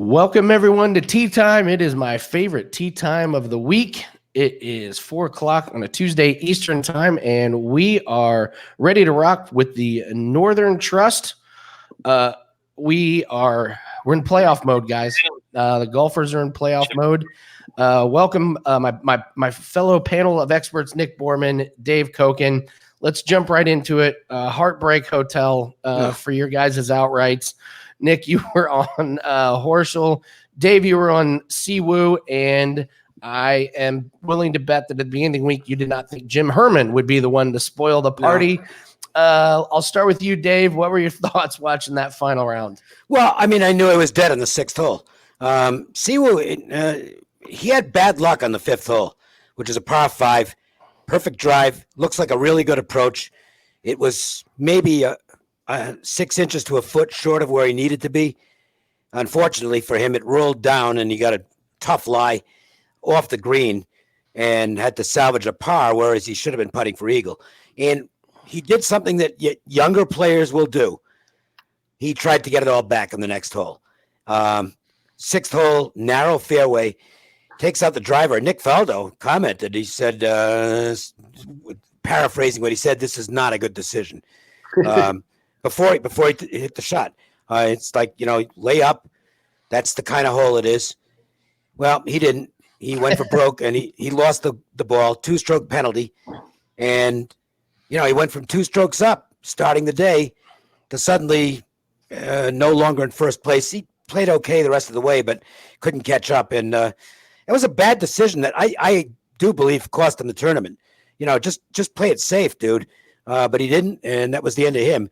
Welcome, everyone, to Tea Time. It is my favorite tea time of the week. It is 4 o'clock on a Tuesday Eastern time, and we are ready to rock with the Northern Trust. We're in playoff mode, guys. The golfers are in playoff mode. Welcome, my fellow panel of experts, Nick Borrman, Dave Cokin. Let's jump right into it. Heartbreak Hotel for your guys' outrights. Nick, you were on Horschel. Dave, you were on Siwoo, and I am willing to bet that at the beginning of the week, you did not think Jim Herman would be the one to spoil the party. No. I'll start with you, Dave. What were your thoughts watching that final round? Well, I mean, I knew it was dead on the sixth hole. Siwoo, he had bad luck on the fifth hole, which is a par 5. Perfect drive. Looks like a really good approach. It was maybe 6 inches to a foot short of where he needed to be. Unfortunately for him, it rolled down and he got a tough lie off the green and had to salvage a par, whereas he should have been putting for eagle. And he did something that younger players will do. He tried to get it all back on the next hole. Sixth hole, narrow fairway, takes out the driver. Nick Faldo commented, he said, paraphrasing what he said, this is not a good decision. Before he hit the shot. It's like, lay up. That's the kind of hole it is. Well, he didn't. He went for broke, and he lost the ball, 2-stroke penalty. And, he went from 2 strokes up starting the day to suddenly no longer in first place. He played okay the rest of the way, but couldn't catch up. And it was a bad decision that I do believe cost him the tournament. Just play it safe, dude. But he didn't, and that was the end of him.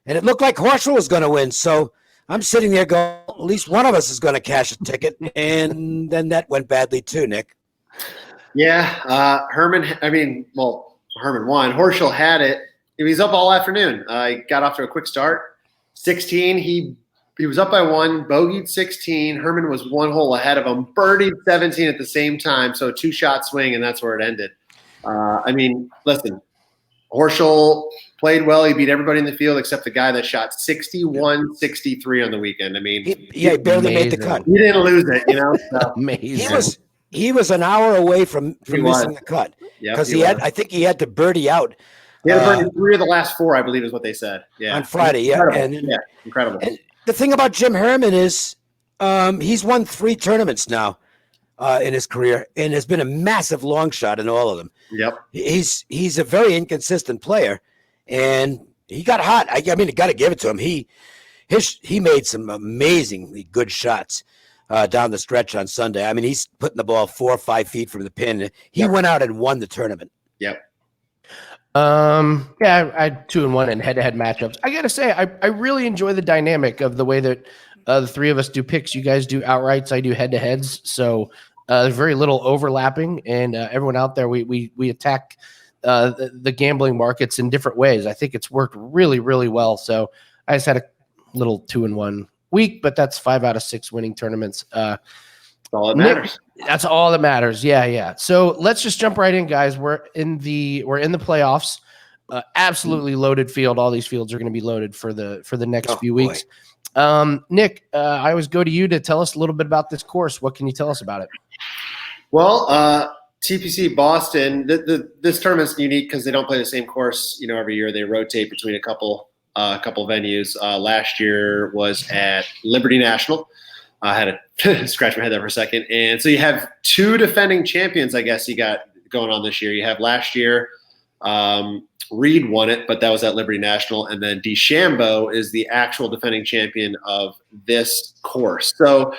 And it looked like Horschel was going to win. So I'm sitting there going, at least one of us is going to cash a ticket. And then that went badly too, Nick. Yeah. Herman won. Horschel had it. He was up all afternoon. He got off to a quick start. 16, he was up by 1, bogeyed 16. Herman was 1 hole ahead of him, birdied 17 at the same time. So 2-shot swing, and that's where it ended. Listen, Horschel played well. He beat everybody in the field except the guy that shot 61-63 on the weekend. He barely made the cut. He didn't lose it, So. Amazing. He was an hour away from missing the cut because I think he had to birdie out. He had to birdie 3 of the last 4, I believe, is what they said. Yeah, on Friday. Incredible. And the thing about Jim Herman is he's won 3 tournaments now in his career, and has been a massive long shot in all of them. Yep. He's a very inconsistent player, and he got hot. I got to give it to him. He made some amazingly good shots down the stretch on Sunday. He's putting the ball 4 or 5 feet from the pin. He went out and won the tournament. Yep. I had 2-1 in head-to-head matchups. I gotta say, I really enjoy the dynamic of the way that the 3 of us do picks. You guys do outrights. I do head-to-heads. So there's very little overlapping, and everyone out there, we attack the gambling markets in different ways. I think it's worked really, really well. So I just had a little 2-1 week, but that's 5 out of 6 winning tournaments. That's all that matters. That's all that matters. Yeah. So let's just jump right in, guys. We're in the playoffs. Absolutely loaded field. All these fields are going to be loaded for the next few weeks. Nick, I always go to you to tell us a little bit about this course. What can you tell us about it? Well, TPC Boston, this tournament's unique because they don't play the same course, every year. They rotate between a couple venues. Last year was at Liberty National. I had to scratch my head there for a second. And so you have 2 defending champions, I guess, you got going on this year. You have last year, Reed won it, but that was at Liberty National. And then DeChambeau is the actual defending champion of this course. So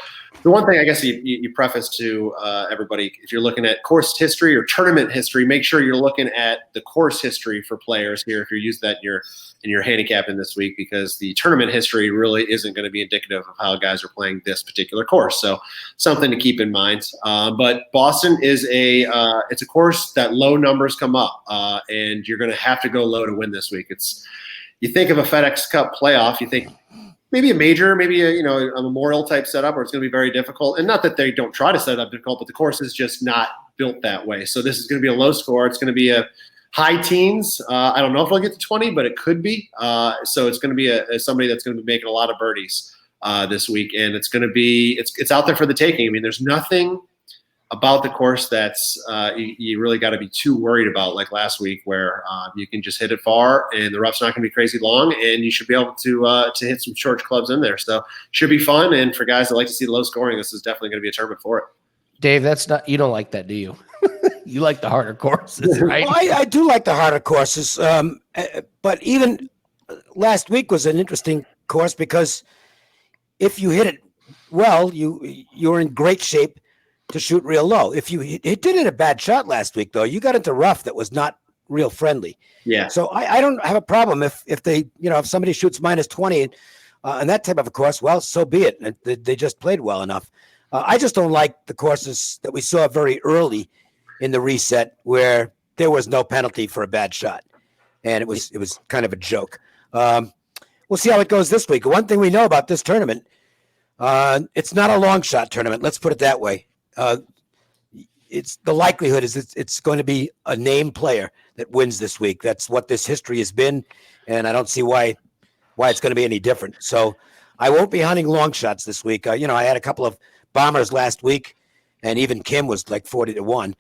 the one thing I guess you preface to everybody, if you're looking at course history or tournament history, make sure you're looking at the course history for players here if you use that in your handicapping this week, because the tournament history really isn't going to be indicative of how guys are playing this particular course. So something to keep in mind. But Boston is it's a course that low numbers come up, and you're going to have to go low to win this week. You think of a FedEx Cup playoff, you think maybe a major, maybe a Memorial type setup where it's going to be very difficult. And not that they don't try to set it up difficult, but the course is just not built that way. So this is going to be a low score. It's going to be a high teens. I don't know if I'll get to 20, but it could be. So it's going to be somebody that's going to be making a lot of birdies. this week, and it's going to be it's out there for the taking. I mean, there's nothing about the course that's you really got to be too worried about, like last week, where you can just hit it far and the rough's not going to be crazy long, and you should be able to hit some short clubs in there. So should be fun, and for guys that like to see low scoring, this is definitely going to be a tournament for it. Dave, that's not, you don't like that, do you? You like the harder courses, right? Well, I do like the harder courses, but even last week was an interesting course because if you hit it well, you're in great shape to shoot real low. If you did hit a bad shot last week, though, you got into rough that was not real friendly. Yeah. So I don't have a problem if they, if somebody shoots minus 20 and that type of a course, well, so be it. They just played well enough. I just don't like the courses that we saw very early in the reset where there was no penalty for a bad shot, and it was kind of a joke. We'll see how it goes this week. One thing we know about this tournament, it's not a long shot tournament. Let's put it that way. It's the likelihood is it's going to be a name player that wins this week. That's what this history has been, and I don't see why it's going to be any different. So I won't be hunting long shots this week. I had a couple of bombers last week, and even Kim was like 40-1.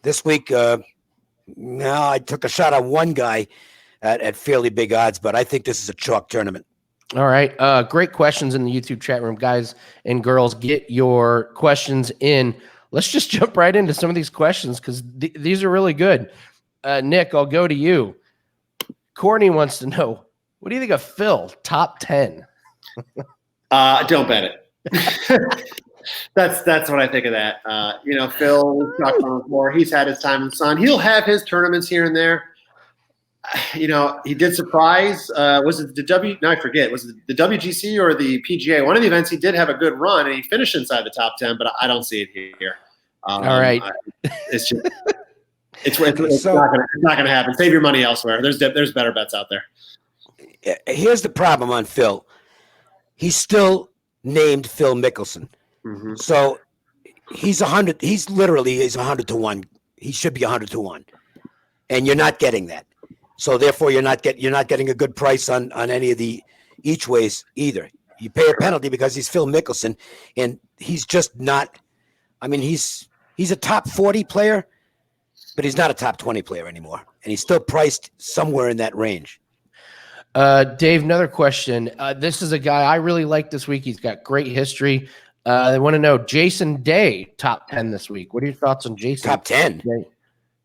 This week, I took a shot on one guy at fairly big odds, but I think this is a chalk tournament. All right. Great questions in the YouTube chat room, guys and girls. Get your questions in. Let's just jump right into some of these questions because these are really good. Nick, I'll go to you. Courtney wants to know, what do you think of Phil, top 10? Don't bet it. That's what I think of that. Phil, we've talked about him before. He's had his time in the sun. He'll have his tournaments here and there. He did surprise. Was it I forget. Was it the WGC or the PGA? One of the events he did have a good run, and he finished inside the top 10, but I don't see it here. All right. It's just it's not going to happen. Save your money elsewhere. There's better bets out there. Here's the problem on Phil. He's still named Phil Mickelson. Mm-hmm. So he's 100. He's 100-1. He should be 100-1, and you're not getting that. So therefore, you're not getting a good price on any of the each ways either. You pay a penalty because he's Phil Mickelson, and he's just not. I mean, he's a top 40 player, but he's not a top 20 player anymore, and he's still priced somewhere in that range. Dave, another question. This is a guy I really like this week. He's got great history. They want to know Jason Day, top 10 this week. What are your thoughts on Jason? Top 10? Day?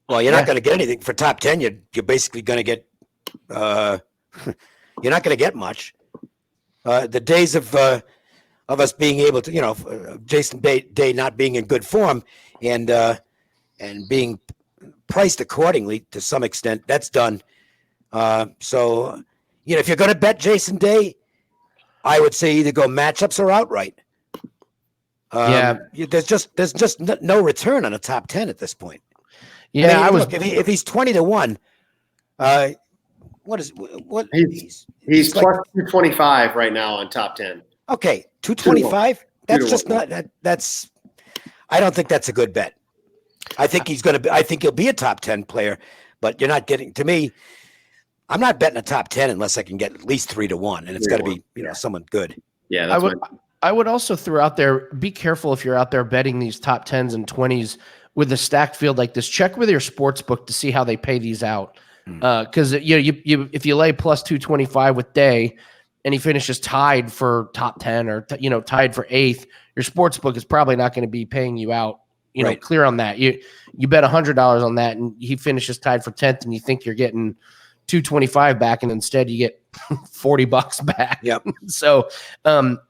Well, you're not going to get anything for top 10. You're basically going to get you're not going to get much. The days of us being able to, Jason Day not being in good form and being priced accordingly to some extent, that's done. So, if you're going to bet Jason Day, I would say either go matchups or outright. There's just no return on a top 10 at this point. Yeah, look, if he's 20-1, he's plus 225 right now on top 10. Okay, 225. That's just not that. That's. I don't think that's a good bet. I think he'll be a top 10 player, but you're not getting to me. I'm not betting a top 10 unless I can get at least 3-1, and it's got to be someone good. Yeah, that's I would also throw out there, be careful if you're out there betting these top 10s and 20s with a stacked field like this. Check with your sports book to see how they pay these out. Because you if you lay plus 225 with Day and he finishes tied for top 10 or tied for 8th, your sports book is probably not going to be paying you out. Clear on that. You bet $100 on that and he finishes tied for 10th and you think you're getting 225 back and instead you get $40 back. Yep. So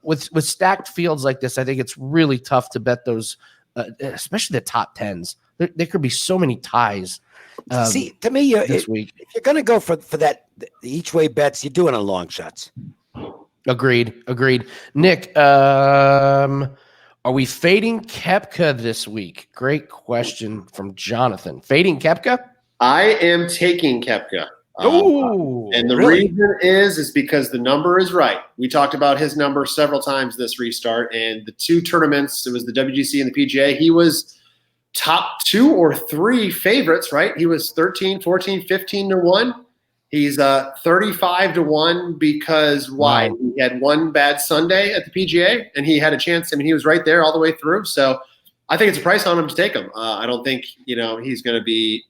with stacked fields like this, I think it's really tough to bet those, especially the top 10s. There could be so many ties. See, to me, this week, if you're going to go for that each way bets, you're doing on long shots. Agreed. Nick, are we fading Kepka this week? Great question from Jonathan. Fading Kepka? I am taking Kepka. And the really? reason is because the number is right. We talked about his number several times this restart, and the two tournaments, it was the WGC and the PGA, he was top 2 or 3 favorites, right? He was 13, 14, 15-1. He's 35-1 because why? Wow. He had one bad Sunday at the PGA, and he had a chance. I mean, he was right there all the way through. So I think it's a price on him to take him. I don't think he's going to be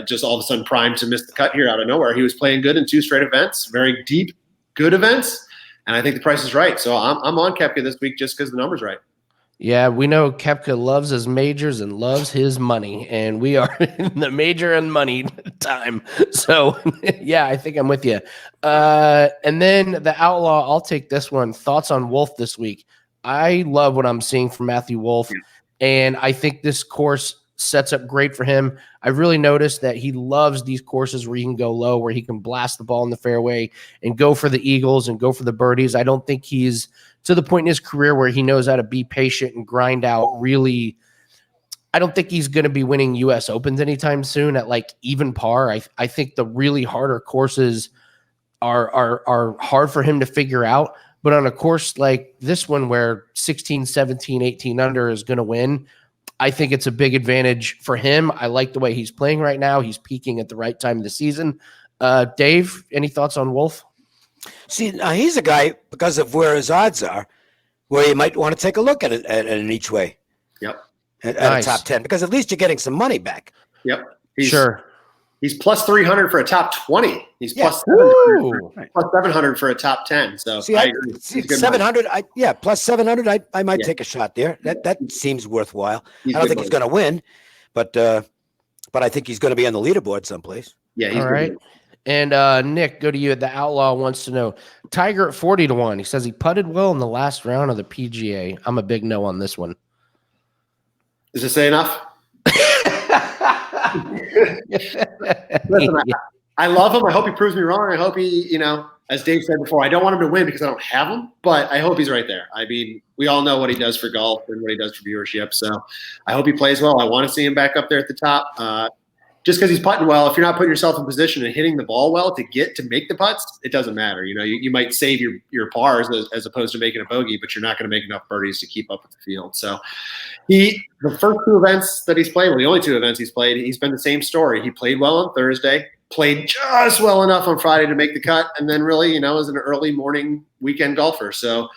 just all of a sudden primed to miss the cut here out of nowhere. He was playing good in 2 straight events, very deep, good events, and I think the price is right. So I'm on Kepka this week just because the number's right. Yeah, we know Kepka loves his majors and loves his money, and we are in the major and money time. So, yeah, I think I'm with you. And then the Outlaw, I'll take this one. Thoughts on Wolf this week? I love what I'm seeing from Matthew Wolf, and I think this course sets up great for him. I've really noticed that he loves these courses where he can go low, where he can blast the ball in the fairway and go for the eagles and go for the birdies. I don't think he's to the point in his career where he knows how to be patient and grind out really. I don't think he's going to be winning U.S. Opens anytime soon at like even par. I think the really harder courses are hard for him to figure out. But on a course like this one where 16, 17, 18 under is going to win, I think it's a big advantage for him. I like the way he's playing right now. He's peaking at the right time of the season. Dave, any thoughts on Wolf? See, now he's a guy, because of where his odds are, where you might want to take a look at it in each way. Yep. At Nice. a top 10, because at least you're getting some money back. Yep. Sure. He's plus 300 for a top 20. He's Yeah. plus 700, Woo. plus 700 for a top 10. So See, I agree. He's good money. 700, plus 700, I might Yeah. take a shot there. That seems worthwhile. He's I don't good think he's money. going to win, but I think he's going to be on the leaderboard someplace. Yeah, he's All good right. money. And Nick, go to you. The Outlaw wants to know Tiger at 40-1. He says he putted well in the last round of the PGA. I'm a big no on this one. Does it say enough? Listen, I love him. I hope he proves me wrong. I hope he, as Dave said before, I don't want him to win because I don't have him, but I hope he's right there. I mean, we all know what he does for golf and what he does for viewership. So I hope he plays well. I want to see him back up there at the top. Just because he's putting well, if you're not putting yourself in position and hitting the ball well to make the putts, it doesn't matter. You might save your pars as opposed to making a bogey, but you're not going to make enough birdies to keep up with the field. So the first 2 events that he's played, well, the only 2 events he's played, he's been the same story. He played well on Thursday, played just well enough on Friday to make the cut, and then really, is an early morning weekend golfer. So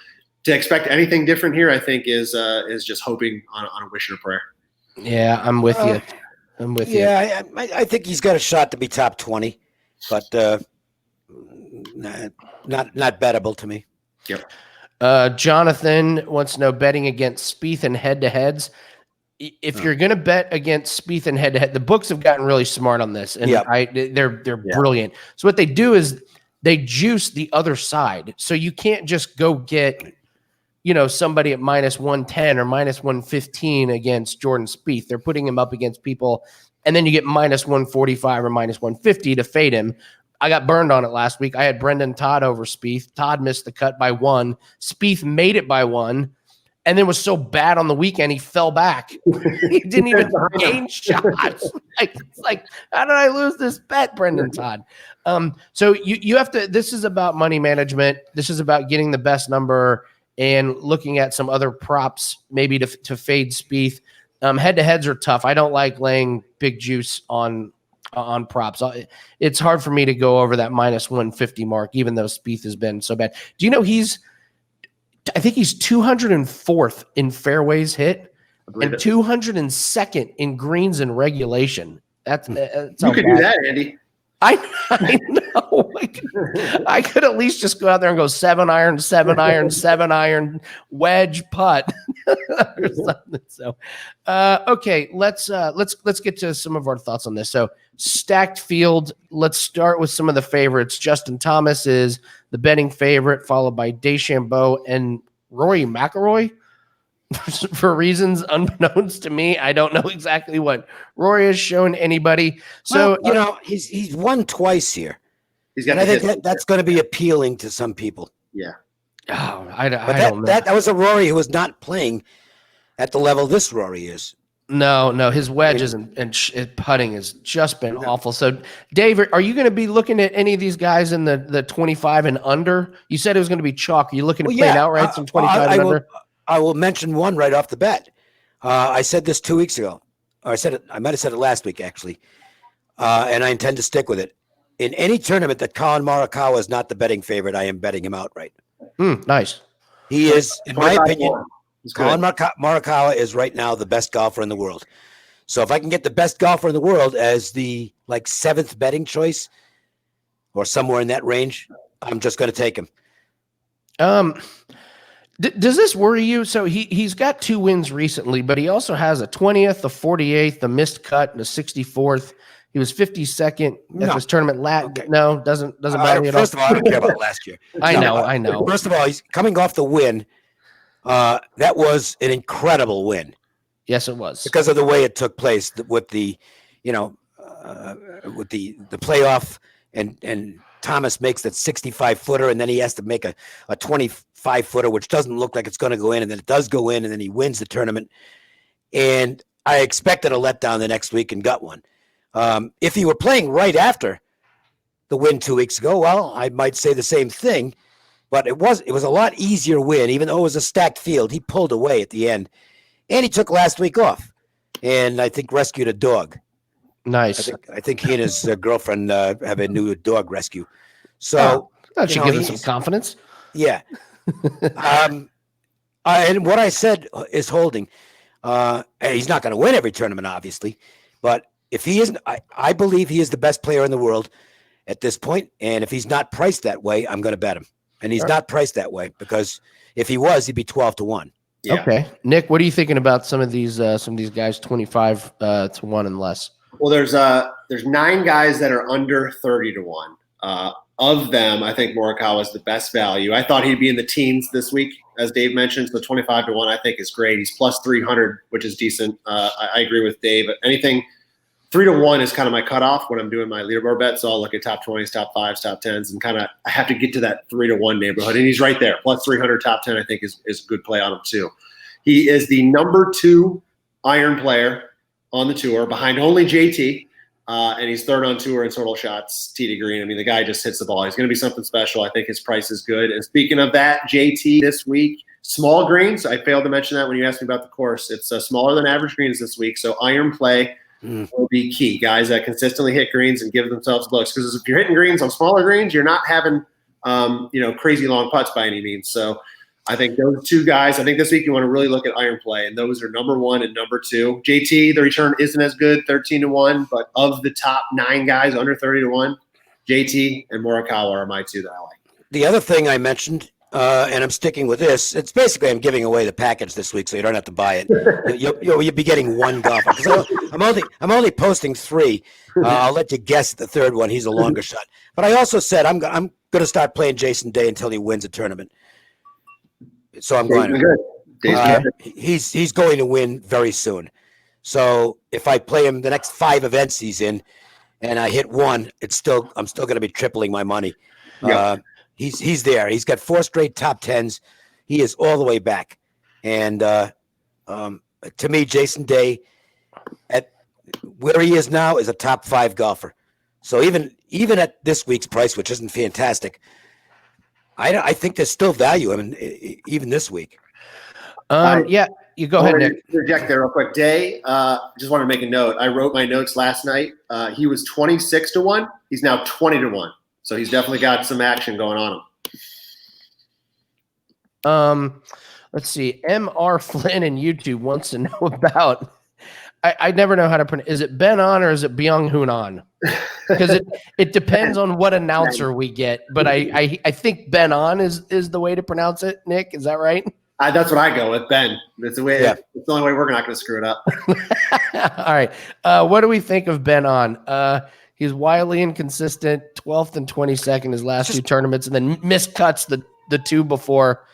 to expect anything different here, I think is just hoping on a wish and a prayer. Yeah, I'm with you. I'm with you. Yeah, I think he's got a shot to be top 20, but not bettable to me. Yep. Jonathan wants to know betting against Spieth and head-to-heads. If you're going to bet against Spieth and head-to-head, the books have gotten really smart on this, and they're brilliant. So what they do is they juice the other side. So you can't just go get somebody at minus 110 or minus 115 against Jordan Spieth. They're putting him up against people, and then you get minus 145 or minus 150 to fade him. I got burned on it last week. I had Brendan Todd over Spieth. Todd missed the cut by 1. Spieth made it by 1, and then was so bad on the weekend he fell back. He didn't even gain shots. Like, how did I lose this bet, Brendan Todd? So you have to. This is about money management. This is about getting the best number and looking at some other props, maybe to fade Spieth. Head-to-heads are tough. I don't like laying big juice on props. It's hard for me to go over that minus 150 mark, even though Spieth has been so bad. Do you know I think he's 204th in fairways hit and 202nd in greens in regulation. That's you could do that, Andy. I know. I could at least just go out there and go 7-iron, 7-iron, 7-iron, wedge, putt, or something. So, okay, let's get to some of our thoughts on this. So, stacked field. Let's start with some of the favorites. Justin Thomas is the betting favorite, followed by DeChambeau and Rory McIlroy. For reasons unbeknownst to me, I don't know exactly what Rory has shown anybody. So he's won twice here. He's got. And I think that's going to be appealing to some people. Yeah. Oh, I don't know. That was a Rory who was not playing at the level this Rory is. No, his wedges and putting has just been awful. So, Dave, are you going to be looking at any of these guys in the 25 and under? You said it was going to be chalk. Are you looking at playing outrights in 25 and under? I will mention one right off the bat. I said this 2 weeks ago. Or I might have said it last week, actually. And I intend to stick with it. in any tournament that Colin Morikawa is not the betting favorite, I am betting him outright. Nice. He is, in my opinion, Colin good. Morikawa is right now the best golfer in the world. So if I can get the best golfer in the world as the like 7th betting choice or somewhere in that range, I'm just going to take him. Does this worry you? So he's got 2 wins recently, but he also has a 20th, a 48th, a missed cut, and a 64th. He was 52nd at this tournament. No, doesn't bother me at all. First of all, I don't care about last year. I know. First of all, he's coming off the win. That was an incredible win. Yes, it was, because of the way it took place with the, with the playoff and Thomas makes that 65-footer, and then he has to make a 25-footer, which doesn't look like it's going to go in, and then it does go in, and then he wins the tournament. And I expected a letdown the next week and got one. If he were playing right after the win 2 weeks ago, well, I might say the same thing, but it was a lot easier win, even though it was a stacked field. He pulled away at the end, and he took last week off, and I think rescued a dog. Nice. I think he and his girlfriend have a new dog rescue. So that should give him some confidence. Yeah. And what I said is holding. He's not going to win every tournament, obviously, but if he isn't, I believe he is the best player in the world at this point. And if he's not priced that way, I'm going to bet him. And he's not priced that way, because if he was, he'd be 12-1. Yeah. Okay, Nick, what are you thinking about some of these guys 25-1 and less? Well, there's 9 guys that are under 30-1. Of them, I think Morikawa is the best value. I thought he'd be in the teens this week, as Dave mentioned. So 25-1, I think, is great. He's plus 300, which is decent. I agree with Dave. Anything 3-1 is kind of my cutoff when I'm doing my leaderboard bet. So I'll look at top 20s, top 5s, top 10s, and kind of I have to get to that 3-1 neighborhood. And he's right there. Plus 300, top 10, I think, is a good play on him too. He is the number 2 iron player on the tour, behind only JT. And he's 3rd on tour in total shots, tee to green. I mean, the guy just hits the ball. He's going to be something special. I think his price is good. And speaking of that, JT this week, small greens. I failed to mention that when you asked me about the course. It's smaller than average greens this week. So iron play will be key. Guys that consistently hit greens and give themselves looks. Because if you're hitting greens on smaller greens, you're not having crazy long putts by any means. So I think those 2 guys, I think this week you want to really look at iron play, and those are number 1 and number 2. JT, the return isn't as good, 13-1, but of the top 9 guys under 30-1, JT and Morikawa are my 2 that I like. The other thing I mentioned, and I'm sticking with this, it's basically I'm giving away the package this week, so you don't have to buy it. You'll be getting 1 golfer. I'm only posting 3. I'll let you guess the 3rd one. He's a longer shot. But I also said I'm going to start playing Jason Day until he wins a tournament. So I'm going to. He's going to win very soon. So if I play him the next 5 events he's in, and I hit 1, I'm still going to be tripling my money. Yep. He's there. He's got 4 straight top 10s. He is all the way back. And to me, Jason Day, at where he is now, is a top 5 golfer. So even at this week's price, which isn't fantastic, I think there's still value. I mean, even this week. Yeah, you go ahead, Nick. Interject there real quick. Day, just want to make a note. I wrote my notes last night. He was 26-1. He's now 20-1. So he's definitely got some action going on him. Let's see. MR Flynn in YouTube wants to know about. I never know how to pronounce. Is it Ben On or is it Byung Hoon On? Because it depends on what announcer we get. But I think Ben On is the way to pronounce it. Nick, is that right? That's what I go with, Ben. It's the way. Yeah. It's the only way we're not going to screw it up. All right. What do we think of Ben On? He's wildly inconsistent. 12th and 22nd his last 2 tournaments, and then miscuts the 2 before.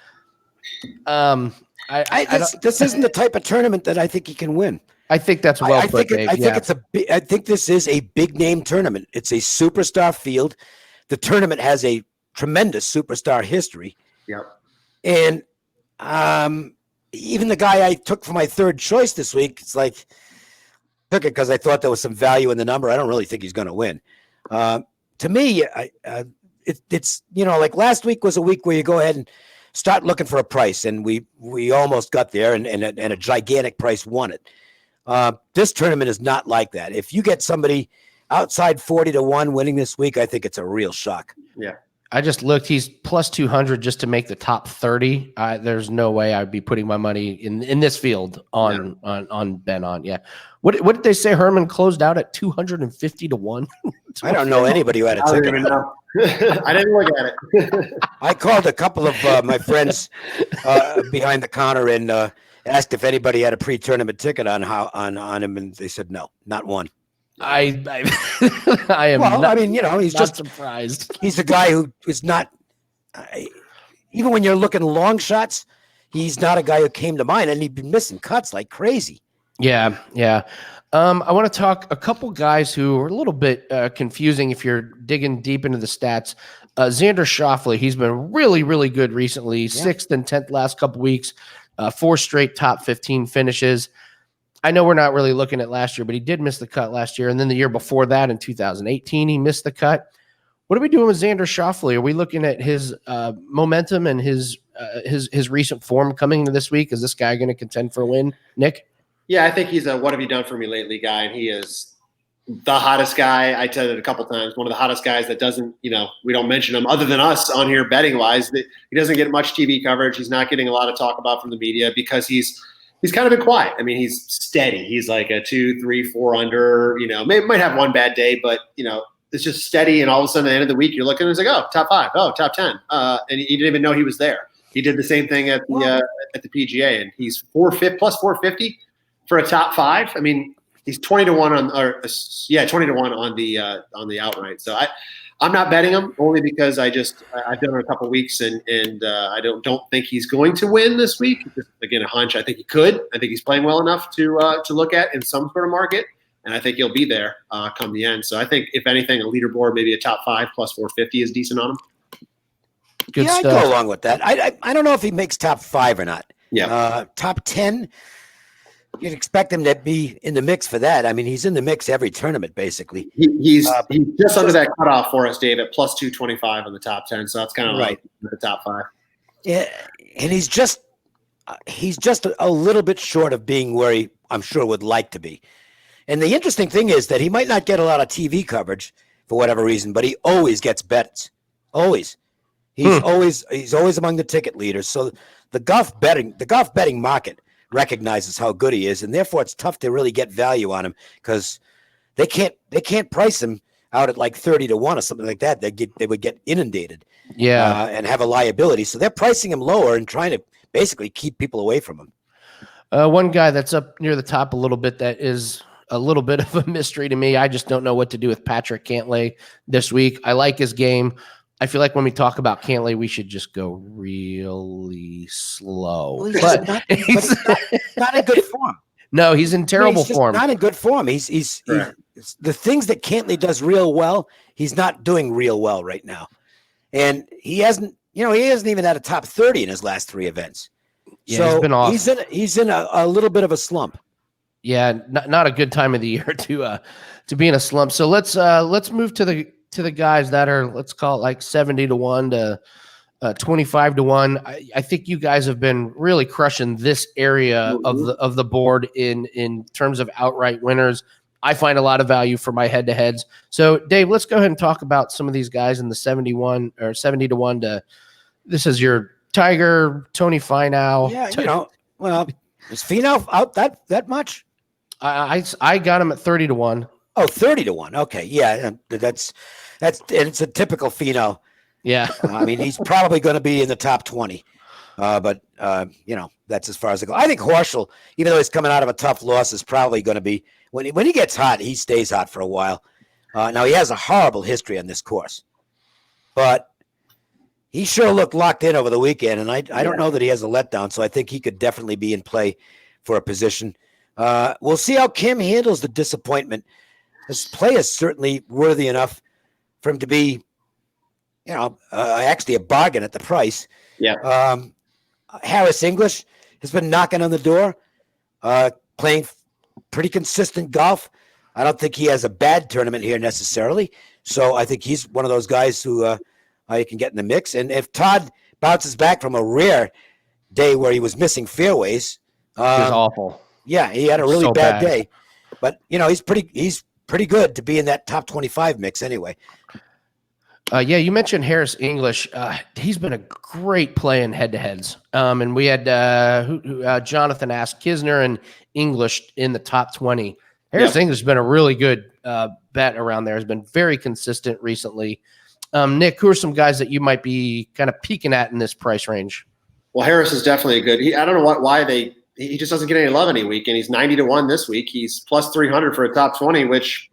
This isn't the type of tournament that I think he can win. I think that's well put, Dave. I think this is a big name tournament. It's a superstar field. The tournament has a tremendous superstar history. Yep. And even the guy I took for my 3rd choice this week, it's like took it because I thought there was some value in the number. I don't really think he's going to win. To me, it's like last week was a week where you go ahead and start looking for a price, and we almost got there, and a gigantic price won it. This tournament is not like that. If you get somebody outside 40-1 winning this week, I think it's a real shock. Yeah. I just looked. He's plus 200 just to make the top 30. There's no way I'd be putting my money in this field on Ben on. Yeah. What did they say? Herman closed out at 250-1. I don't know anybody who had a I don't ticket. even know. I didn't look at it. I called a couple of my friends behind the counter and asked if anybody had a pre-tournament ticket on him, and they said no, not one. I am. Well, not, I mean, he's not just surprised. He's a guy who is not. Even when you're looking long shots, he's not a guy who came to mind, and he'd been missing cuts like crazy. Yeah. I want to talk a couple guys who are a little bit confusing if you're digging deep into the stats. Xander Schofley, he's been really, really good recently. 6th and 10th last couple weeks, 4 straight top 15 finishes. I know we're not really looking at last year, but he did miss the cut last year. And then the year before that, in 2018, he missed the cut. What are we doing with Xander Schofley? Are we looking at his momentum and his recent form coming into this week? Is this guy going to contend for a win, Nick? Yeah, I think he's a what have you done for me lately guy, and he is the hottest guy. I said it a couple times. One of the hottest guys that doesn't, we don't mention him other than us on here betting wise. That he doesn't get much TV coverage. He's not getting a lot of talk about from the media because he's kind of been quiet. I mean, he's steady. He's like a 2, 3, 4 under. Might have one bad day, but it's just steady. And all of a sudden, at the end of the week, you're looking and it's like, oh, top 5, oh, top 10, and you didn't even know he was there. He did the same thing at the PGA, and he's plus 450 for a top 5. I mean, he's 20-1 on the outright. So I'm not betting him only because I've done it a couple weeks and I don't think he's going to win this week. Just, again, a hunch. I think he could. I think he's playing well enough to look at in some sort of market, and I think he'll be there come the end. So I think if anything, a leaderboard, maybe a top 5 plus 450 is decent on him. Good stuff. I'd go along with that. I don't know if he makes top 5 or not. Yeah. Top 10. You'd expect him to be in the mix for that. I mean, he's in the mix every tournament, basically. He's just under that cutoff for us, Dave, at plus 225 on the top 10. So that's kind of right the top 5. Yeah, and he's just a little bit short of being where he, I'm sure, would like to be. And the interesting thing is that he might not get a lot of TV coverage for whatever reason, but he always gets bets. Always. He's always among the ticket leaders. So the golf betting market recognizes how good he is, and therefore it's tough to really get value on him because they can't price him out at like 30-1 or something like that. They would get inundated, and have a liability. So they're pricing him lower and trying to basically keep people away from him. One guy that's up near the top a little bit that is a little bit of a mystery to me. I just don't know what to do with Patrick Cantlay this week. I like his game. I feel like when we talk about Cantlay, we should just go really slow. Well, he's not in good form. No, he's in terrible form. Not in good form. He's the things that Cantlay does real well. He's not doing real well right now, and he hasn't even had a top 30 in his last 3 events. Yeah, so he's been off. He's in a little bit of a slump. Yeah, not a good time of the year to be in a slump. So let's move to the guys that are, let's call it like 70-1 to 25-1. I think you guys have been really crushing this area of the board in terms of outright winners. I find a lot of value for my head-to-heads. So Dave, let's go ahead and talk about some of these guys in the 70-1 or 70-1 to. This is your Tiger, Tony Finau. Yeah, is Finau out that much? I got him at 30-1. Oh, 30-1. Okay, yeah, that's it's a typical Finau. Yeah, I mean, he's probably going to be in the top 20, but that's as far as I go. I think Horschel, even though he's coming out of a tough loss, is probably going to be when he gets hot, he stays hot for a while. Now he has a horrible history on this course, but he sure looked locked in over the weekend, and I don't know that he has a letdown, so I think he could definitely be in play for a position. We'll see how Kim handles the disappointment. His play is certainly worthy enough for him to be, actually a bargain at the price. Yeah. Harris English has been knocking on the door, playing pretty consistent golf. I don't think he has a bad tournament here necessarily. So I think he's one of those guys who you can get in the mix. And if Todd bounces back from a rare day where he was missing fairways, he was awful. Yeah, he had a really bad day. But he's pretty good to be in that top 25 mix anyway. Yeah, you mentioned Harris English. He's been a great play in head-to-heads. And we had Jonathan asked Kisner and English in the top 20. Harris English has been a really good bet around there. Has been very consistent recently. Nick, who are some guys that you might be kind of peeking at in this price range? Well, Harris is definitely a good. I don't know why he just doesn't get any love any week, and he's 90-1 this week. He's plus 300 for a top 20, which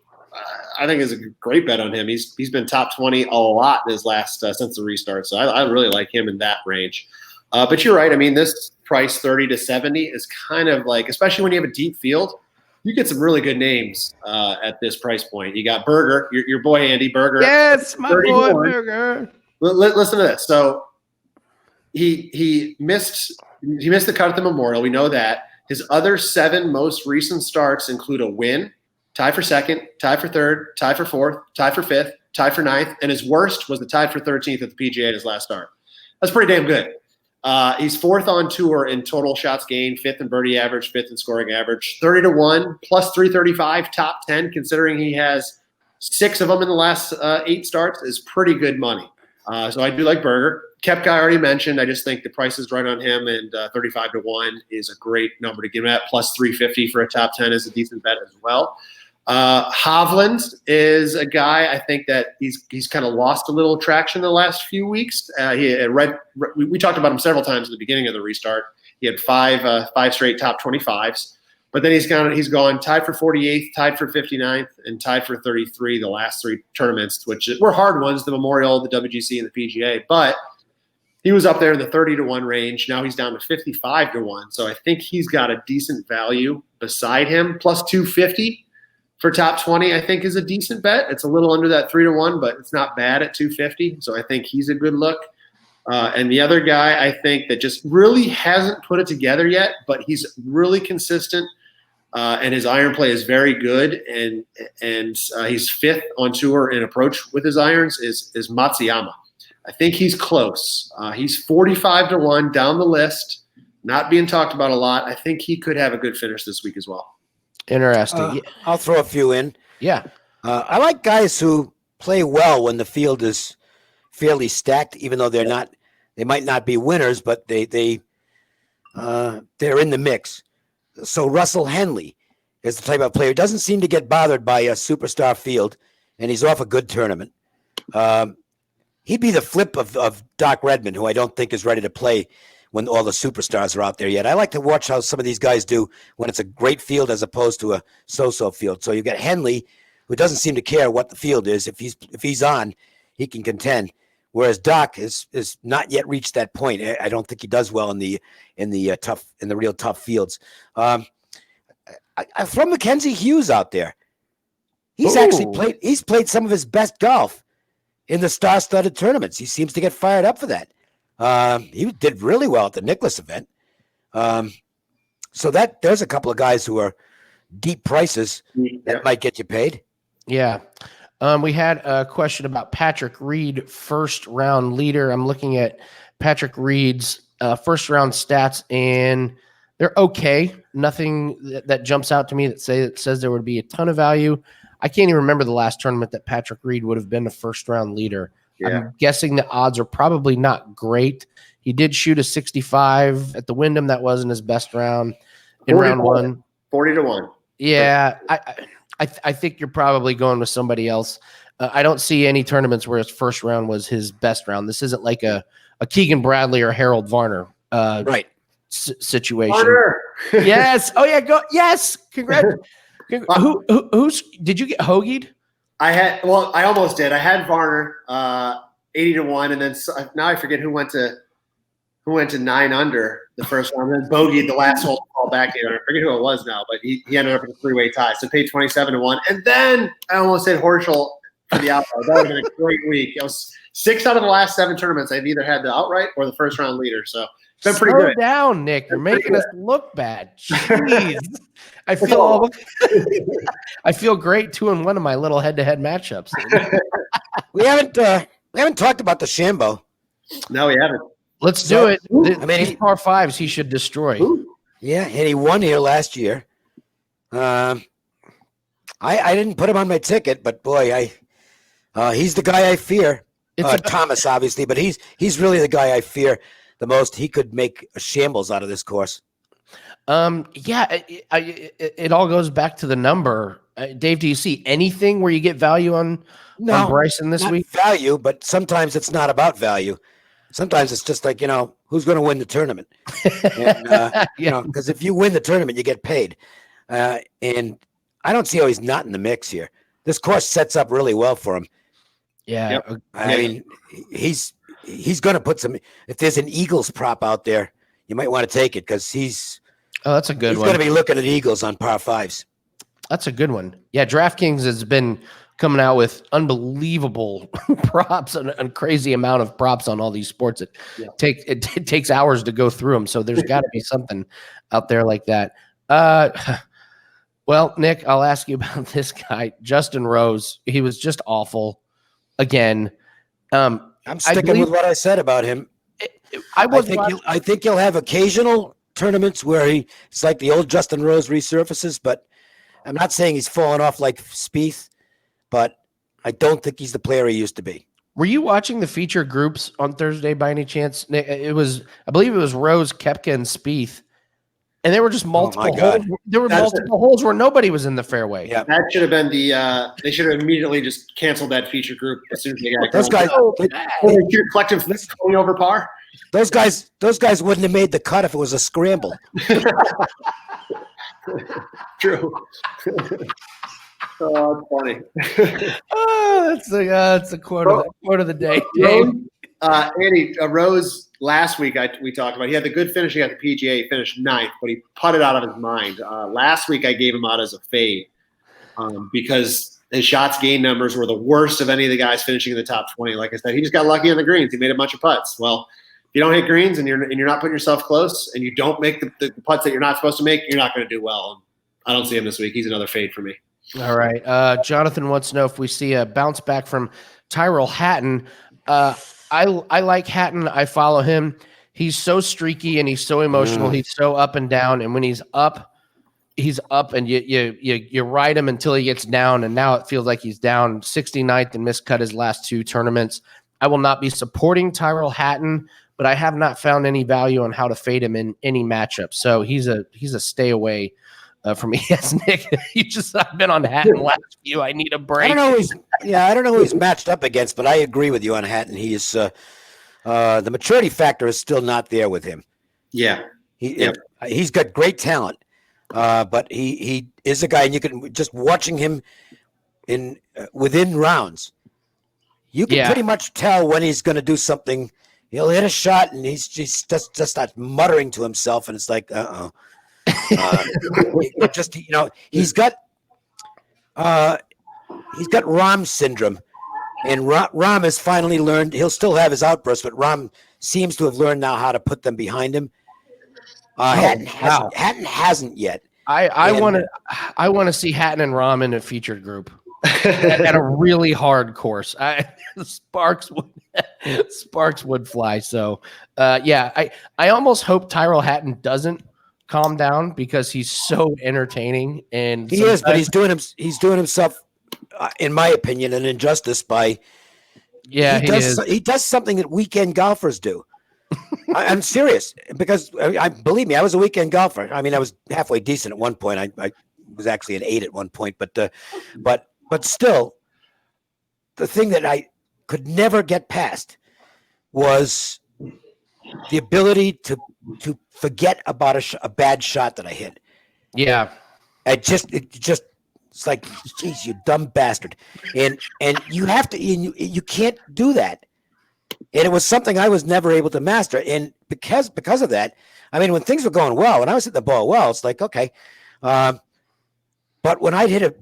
I think is a great bet on him. He's been top 20 a lot in his last since the restart, so I really like him in that range. But you're right. I mean, this price 30 to 70 is kind of like, especially when you have a deep field, you get some really good names at this price point. You got Berger, your boy Andy Berger. Yes, my boy Berger. Listen to this. So he missed the cut at the Memorial. We know that. His other 7 most recent starts include a win, tie for second, tie for third, tie for fourth, tie for fifth, tie for ninth, and his worst was the tied for 13th at the PGA at his last start. That's pretty damn good. He's 4th on tour in total shots gained, 5th in birdie average, 5th in scoring average, 30-1, plus 335, top 10, considering he has 6 of them in the last 8 starts, is pretty good money. So I do like Berger. Kepka I already mentioned. I just think the price is right on him, and 35-1 is a great number to get him at. Plus 350 for a top 10 is a decent bet as well. Hovland is a guy I think that he's kind of lost a little traction in the last few weeks. We talked about him several times at the beginning of the restart. He had 5 straight top 25s, but then he's gone tied for 48th, tied for 59th, and tied for 33 the last 3 tournaments, which were hard ones: the Memorial, the WGC, and the PGA. But he was up there in the 30-1 range. Now he's down to 55-1. So I think he's got a decent value beside him. Plus 250 for top 20, I think, is a decent bet. It's a little under that 3-1, but it's not bad at 250. So I think he's a good look. And the other guy I think that just really hasn't put it together yet, but he's really consistent, and his iron play is very good. And he's 5th on tour in approach with his irons is Matsuyama. I think he's close. He's 45-1 down the list, not being talked about a lot. I think he could have a good finish this week as well. Interesting. I'll throw a few in. Yeah. I like guys who play well when the field is fairly stacked, even though they might not be winners, but they're in the mix. So Russell Henley is the type of player who doesn't seem to get bothered by a superstar field, and he's off a good tournament. He'd be the flip of Doc Redman, who I don't think is ready to play when all the superstars are out there yet. I like to watch how some of these guys do when it's a great field as opposed to a so-so field. So you got Henley, who doesn't seem to care what the field is. If he's on, he can contend. Whereas Doc is not yet reached that point. I don't think he does well in the real tough fields. I throw Mackenzie Hughes out there. He's played some of his best golf in the star-studded tournaments. He seems to get fired up for that. He did really well at the Nicklaus event. So there's a couple of guys who are deep prices that might get you paid. Yeah. We had a question about Patrick Reed, first-round leader. I'm looking at Patrick Reed's first-round stats, and they're okay. Nothing that jumps out to me that says there would be a ton of value. I can't even remember the last tournament that Patrick Reed would have been the first-round leader. Yeah. I'm guessing the odds are probably not great. He did shoot a 65 at the Wyndham. That wasn't his best round in round 1. 40-1. Yeah, I think you're probably going with somebody else. I don't see any tournaments where his first round was his best round. This isn't like a Keegan Bradley or Harold Varner right situation. Varner. Yes. Oh yeah. Go. Yes. Congrats. Who's did you get hoagied? I almost did. I had Varner 80-1, and then now I forget who went to 9 under the first round, and then bogeyed the last hole to fall back in. I forget who it was now, but he ended up in a 3-way tie. So paid 27-1, and then I almost hit Horschel for the outright. That would have been a great week. It was 6 out of the last 7 tournaments. I've either had the outright or the first round leader. So it's been pretty good. Slow down, Nick. You're making us look bad. Jeez. I feel great 2-1 in my little head-to-head matchups. We haven't talked about the Shambo. No, we haven't. Let's do it. These par 5s he should destroy. Yeah, and he won here last year. I I didn't put him on my ticket, but boy, he's the guy I fear. Thomas, obviously, but he's really the guy I fear the most. He could make a shambles out of this course. It all goes back to the number. Dave, do you see anything where you get value on Bryson this week? Value, but sometimes it's not about value. Sometimes it's just like, who's going to win the tournament? And, because if you win the tournament, you get paid. And I don't see how he's not in the mix here. This course sets up really well for him. Yeah. Yep. I mean, he's going to put some. If there's an Eagles prop out there, you might want to take it because that's a good one. He's going to be looking at Eagles on par fives. That's a good one. Yeah, DraftKings has been coming out with unbelievable props and a crazy amount of props on all these sports. It takes hours to go through them, so there's got to be something out there like that. Well, Nick, I'll ask you about this guy, Justin Rose. He was just awful again. I'm sticking with what I said about him. I think he'll have occasional tournaments where it's like the old Justin Rose resurfaces, but I'm not saying he's fallen off like Spieth, but I don't think he's the player he used to be. Were you watching the feature groups on Thursday by any chance? I believe it was Rose, Kepka, and Spieth, and there were just multiple holes. There were multiple holes where nobody was in the fairway. Yeah, that should have been they should have immediately just canceled that feature group as soon as they got those guys. Collective 20 over par. Those guys wouldn't have made the cut if it was a scramble. True. Oh, it's funny. That's the quote of the day. Andy, Rose, last week we talked about, he had the good finish. He got the PGA, he finished 9th, but he putted out of his mind. Last week I gave him out as a fade because his shots gained numbers were the worst of any of the guys finishing in the top 20. Like I said, he just got lucky on the greens. He made a bunch of putts. Well, if you don't hit greens and you're not putting yourself close and you don't make the putts that you're not supposed to make, you're not going to do well. I don't see him this week. He's another fade for me. All right. Jonathan wants to know if we see a bounce back from Tyrrell Hatton. I like Hatton. I follow him. He's so streaky and he's so emotional. He's so up and down. And when he's up and you ride him until he gets down. And now it feels like he's down 69th and miscut his last 2 tournaments. I will not be supporting Tyrrell Hatton, but I have not found any value on how to fade him in any matchup. So he's a stay away from me. Yes, Nick, I've been on Hatton last few. I need a break. I don't know who he's matched up against, but I agree with you on Hatton. He is the maturity factor is still not there with him. Yeah. He's got great talent, but he is a guy, and you can just watching him within rounds, you can pretty much tell when he's going to do something. He'll hit a shot, and he's just starts muttering to himself, and it's like, he's got Rahm syndrome, and Rahm has finally learned. He'll still have his outbursts, but Rahm seems to have learned now how to put them behind him. Hatton hasn't yet. I want to see Hatton and Rahm in a featured group at a really hard course. Sparks would fly. So I almost hope Tyrrell Hatton doesn't calm down because he's so entertaining, and he is, but he's doing himself, in my opinion, an injustice by he does something that weekend golfers do. I'm serious, because believe me, I was a weekend golfer. I mean, I was halfway decent at one point. I was actually an 8 at one point, but still, the thing that I could never get past was the ability to forget about a bad shot that I hit. Yeah. It's like, geez, you dumb bastard. And you have to, you can't do that. And it was something I was never able to master. And because of that, I mean, when things were going well, when I was hitting the ball well, it's like, okay. But when I'd hit it,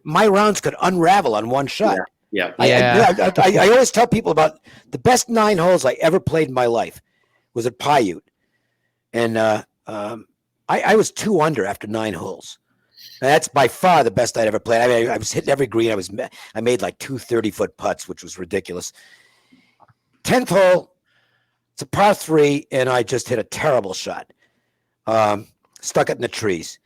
my rounds could unravel on one shot. Yeah. I always tell people about the best 9 holes I ever played in my life was at Paiute. And I was 2 under after 9 holes. And that's by far the best I'd ever played. I mean, I was hitting every green. I made like 2 30-foot putts, which was ridiculous. 10th hole, it's a par 3, and I just hit a terrible shot. Stuck it in the trees.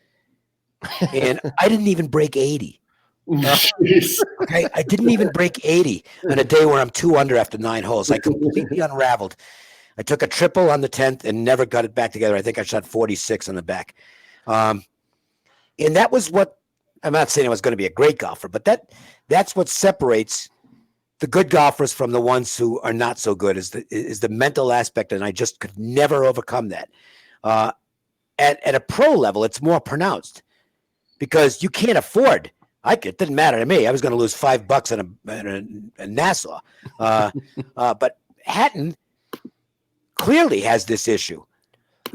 And I didn't even break 80. Jeez. Okay, I didn't even break 80 on a day where I'm 2 under after 9 holes. I completely unraveled. I took a triple on the 10th and never got it back together. I think I shot 46 on the back. And that was what, I'm not saying I was going to be a great golfer, but that's what separates the good golfers from the ones who are not so good, is the mental aspect, and I just could never overcome that. At a pro level, it's more pronounced because you can't afford. It didn't matter to me. I was going to lose $5 in a Nassau. But Hatton clearly has this issue,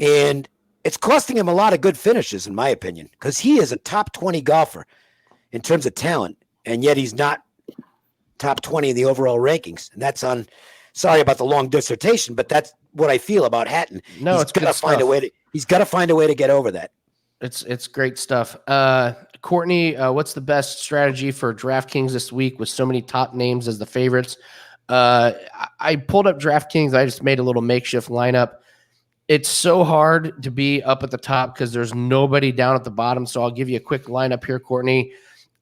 and it's costing him a lot of good finishes, in my opinion, because he is a top 20 golfer in terms of talent, and yet he's not top 20 in the overall rankings. And that's sorry about the long dissertation, but that's what I feel about Hatton. No, it's got to find a way he's got to find a way to get over that. It's great stuff. Courtney, what's the best strategy for DraftKings this week with so many top names as the favorites? I pulled up DraftKings. I just made a little makeshift lineup. It's so hard to be up at the top because there's nobody down at the bottom. So I'll give you a quick lineup here, Courtney.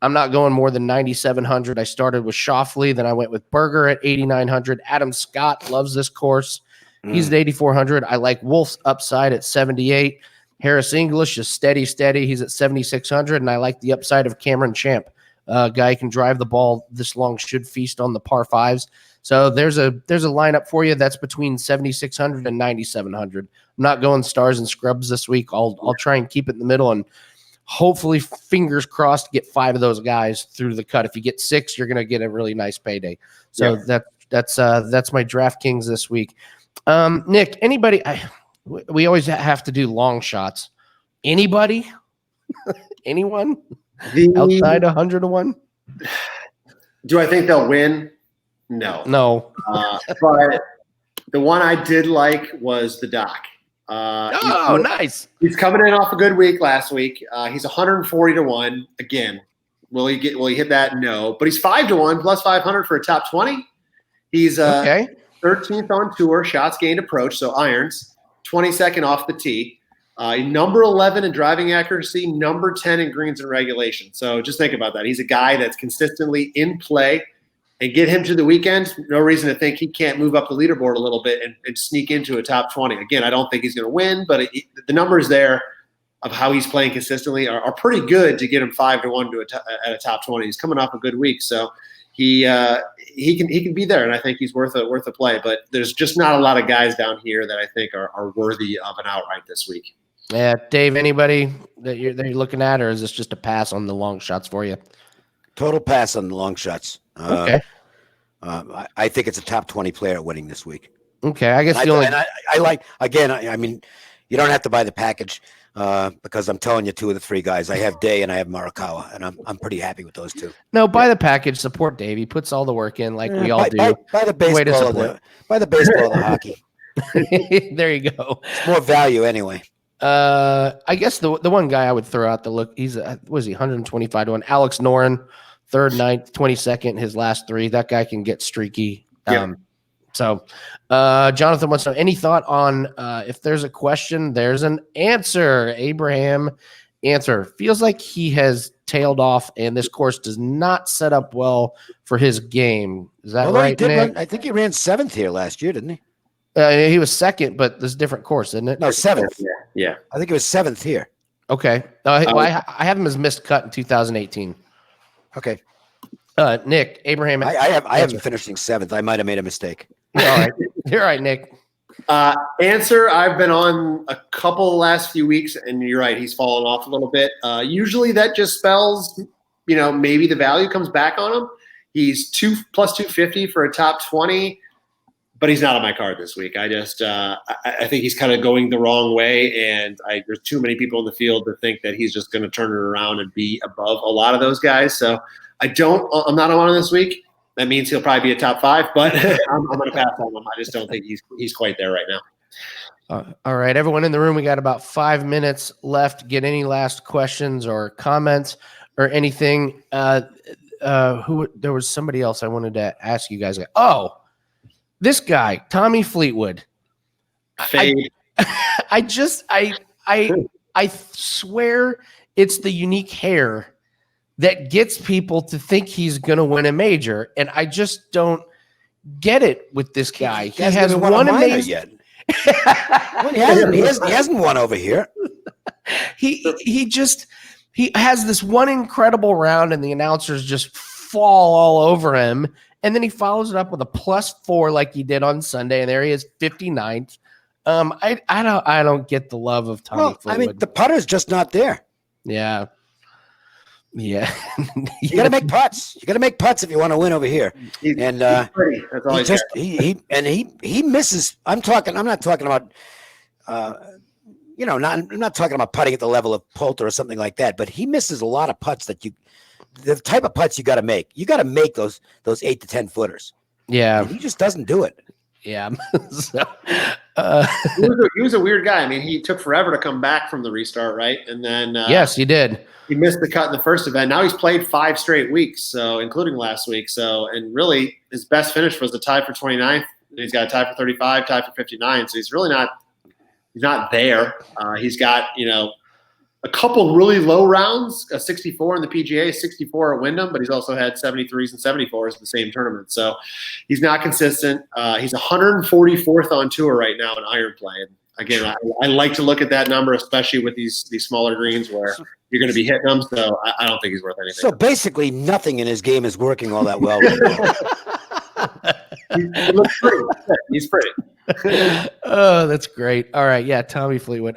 I'm not going more than 9,700. I started with Schofley, then I went with Berger at 8,900. Adam Scott loves this course. He's at 8,400. I like Wolf's upside at 78. Harris English is steady. He's at 7,600, and I like the upside of Cameron Champ. Guy can drive the ball this long, should feast on the par fives. So there's a lineup for you that's between 7,600 and 9,700. I'm not going stars and scrubs this week. I'll try and keep it in the middle and hopefully, fingers crossed, get 5 of those guys through the cut. If you get 6, you're going to get a really nice payday. So that's my DraftKings this week. Nick, anybody? We always have to do long shots. Anybody? Anyone? Outside 100-1? Do I think they'll win? No. But the one I did like was the Doc. Nice. He's coming in off a good week last week. He's 140-1. Again, will he hit that? No. But he's 5-1 plus 500 for a top 20. He's 13th on tour, shots gained approach, so irons, 22nd off the tee. Number 11 in driving accuracy, number 10 in greens and regulation. So just think about that. He's a guy that's consistently in play, and get him to the weekend, no reason to think he can't move up the leaderboard a little bit and sneak into a top 20. Again, I don't think he's going to win, but the numbers there of how he's playing consistently are pretty good to get him 5-1 at a top 20. He's coming off a good week, so he can be there, and I think he's worth a play. But there's just not a lot of guys down here that I think are worthy of an outright this week. Yeah, Dave, anybody that you're looking at, or is this just a pass on the long shots for you? Total pass on the long shots. Okay. I think it's a top 20 player winning this week. Okay, I guess I like, again, I mean, you don't have to buy the package because I'm telling you 2 of the 3 guys. I have Day and I have Morikawa, and I'm pretty happy with those 2. No, buy the package, support Dave. He puts all the work in like we all do. Buy the baseball, buy the baseball, the hockey. There you go. It's more value anyway. I guess the one guy I would throw out he's 125-1. Alex Noren, 3rd, 9th, 22nd, his last 3. That guy can get streaky. So Jonathan wants to know, any thought on if there's a question, there's an answer. Abraham answer. Feels like he has tailed off, and this course does not set up well for his game. Is that right, Nick? I think he ran 7th here last year, didn't he? He was 2nd, but this is a different course, isn't it? No, 7th. Yeah. I think it was 7th here. Okay. I have him as missed cut in 2018. Okay. Nick, Abraham. I have him finishing 7th. I might have made a mistake. All right. You're right, Nick. Answer, I've been on a couple last few weeks, and you're right, he's fallen off a little bit. Usually that just spells, maybe the value comes back on him. He's plus 250 for a top 20. But he's not on my card this week. I just I think he's kind of going the wrong way, and there's too many people in the field to think that he's just going to turn it around and be above a lot of those guys. So I'm not on him this week. That means he'll probably be a top 5, but I'm going to pass on him. I just don't think he's quite there right now. All right, everyone in the room, we got about 5 minutes left. Get any last questions or comments or anything? There was somebody else I wanted to ask you guys. This guy, Tommy Fleetwood. Fade. I swear it's the unique hair that gets people to think he's going to win a major. And I just don't get it with this guy. He has one amazing yet. Well, he hasn't won over here. He has this one incredible round, and the announcers just fall all over him. And then he follows it up with a +4 like he did on Sunday, and there he is, 59th. I don't get the love of Tommy Fleetwood. I mean, the putter's just not there. Yeah. You got to make putts. You got to make putts if you want to win over here. He's pretty. That's all he misses. I'm not talking about. I'm not talking about putting at the level of Poulter or something like that. But he misses a lot of putts the type of putts you got to make. You got to make those 8 to 10 footers. Yeah, and he just doesn't do it. Yeah. He was a weird guy. I mean, he took forever to come back from the restart, right? And then yes, he did. He missed the cut in the first event. Now he's played 5 straight weeks, so including last week. So, and really, his best finish was the tie for 29th. He's got a tie for 35, tie for 59. So he's really not. He's not there. He's got a couple really low rounds, a 64 in the PGA, 64 at Wyndham, but he's also had 73s and 74s in the same tournament. So he's not consistent. He's 144th on tour right now in iron play. And again, I like to look at that number, especially with these smaller greens where you're going to be hitting them. So I don't think he's worth anything. So basically, nothing in his game is working all that well right now. He looks pretty. He's pretty. Oh, that's great. All right. Yeah, Tommy Fleetwood.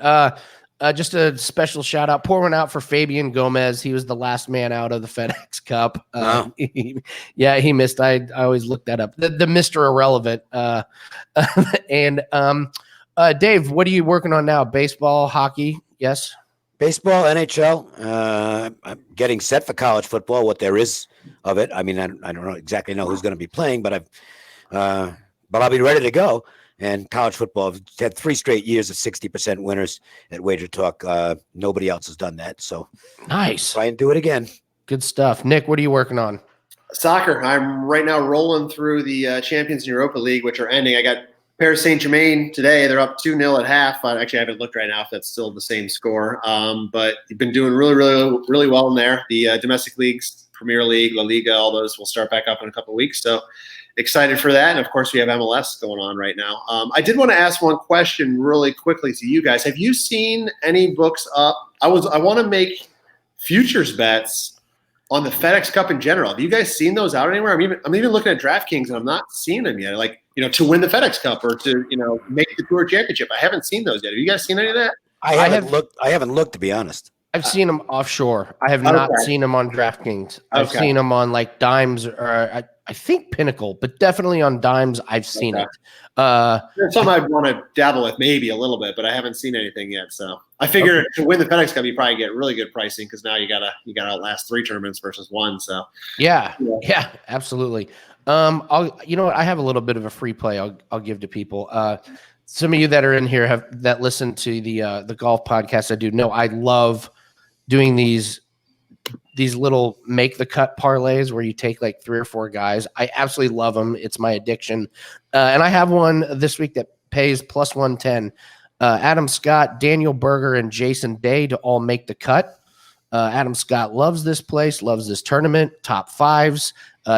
Just a special shout out. Pour one out for Fabian Gomez. He was the last man out of the FedEx Cup. Wow. He missed. I always look that up. The Mr. Irrelevant. Dave, what are you working on now? Baseball, hockey? Yes. Baseball, NHL. I'm getting set for college football. What there is of it. I mean, I don't exactly know who's going to be playing, but I'll be ready to go. And college football, I've had 3 straight years of 60% winners at Wager Talk. Nobody else has done that. So nice. Try and do it again. Good stuff. Nick, what are you working on? Soccer. I'm right now rolling through the Champions Europa League, which are ending. I got Paris Saint-Germain today. They're up 2-0 at half. Actually, I haven't looked right now if that's still the same score. But you've been doing really, really, really well in there. The domestic leagues, Premier League, La Liga, all those will start back up in a couple of weeks. So excited for that. And of course, we have MLS going on right now. I did want to ask one question really quickly to you guys. Have you seen any books up? I want to make futures bets on the FedEx Cup in general. Have you guys seen those out anywhere? I'm even looking at DraftKings and I'm not seeing them yet. Like, to win the FedEx Cup or to, make the Tour Championship. I haven't seen those yet. Have you guys seen any of that? I haven't looked, to be honest. I've seen them offshore. I have not seen them on DraftKings. I've seen them on like Dimes or I think Pinnacle, but definitely on Dimes I've seen it. There's some I'd want to dabble with maybe a little bit, but I haven't seen anything yet. So I figure to win the FedEx Cup, you probably get really good pricing because now you gotta outlast 3 tournaments versus 1. So yeah, absolutely. You know what? I have a little bit of a free play I'll give to people. Some of you that are in here that listen to the golf podcast I do know I love doing these little make the cut parlays where you take like 3 or 4 guys. I absolutely love them. It's my addiction. And I have one this week that pays +110. Adam Scott, Daniel Berger, and Jason Day to all make the cut. Adam Scott loves this place, loves this tournament, top 5s.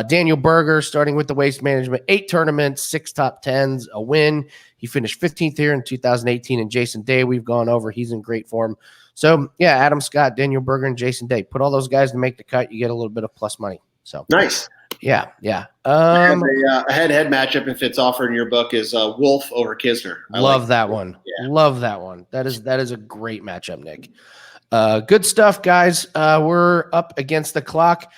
Daniel Berger, starting with the Waste Management, 8 tournaments, 6 top 10s, a win. He finished 15th here in 2018. And Jason Day, we've gone over. He's in great form. So, yeah, Adam Scott, Daniel Berger, and Jason Day. Put all those guys to make the cut. You get a little bit of plus money. So nice. Yeah. A head-to-head matchup, if it's offered in your book, is Wolf over Kisner. Love that one. Yeah. Love that one. That is a great matchup, Nick. Good stuff, guys. We're up against the clock.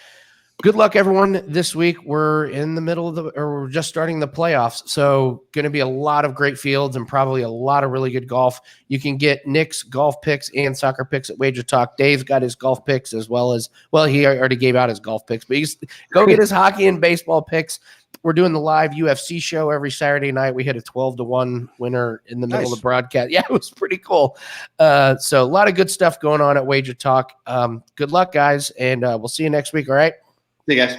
Good luck, everyone. This week we're in the middle of we're just starting the playoffs. So going to be a lot of great fields and probably a lot of really good golf. You can get Nick's golf picks and soccer picks at Wager Talk. Dave's got his golf picks as well as, he already gave out his golf picks, but go get his hockey and baseball picks. We're doing the live UFC show every Saturday night. We hit a 12-1 winner in the middle of the broadcast. Yeah, it was pretty cool. So a lot of good stuff going on at Wager Talk. Good luck, guys, and we'll see you next week. All right. See you guys.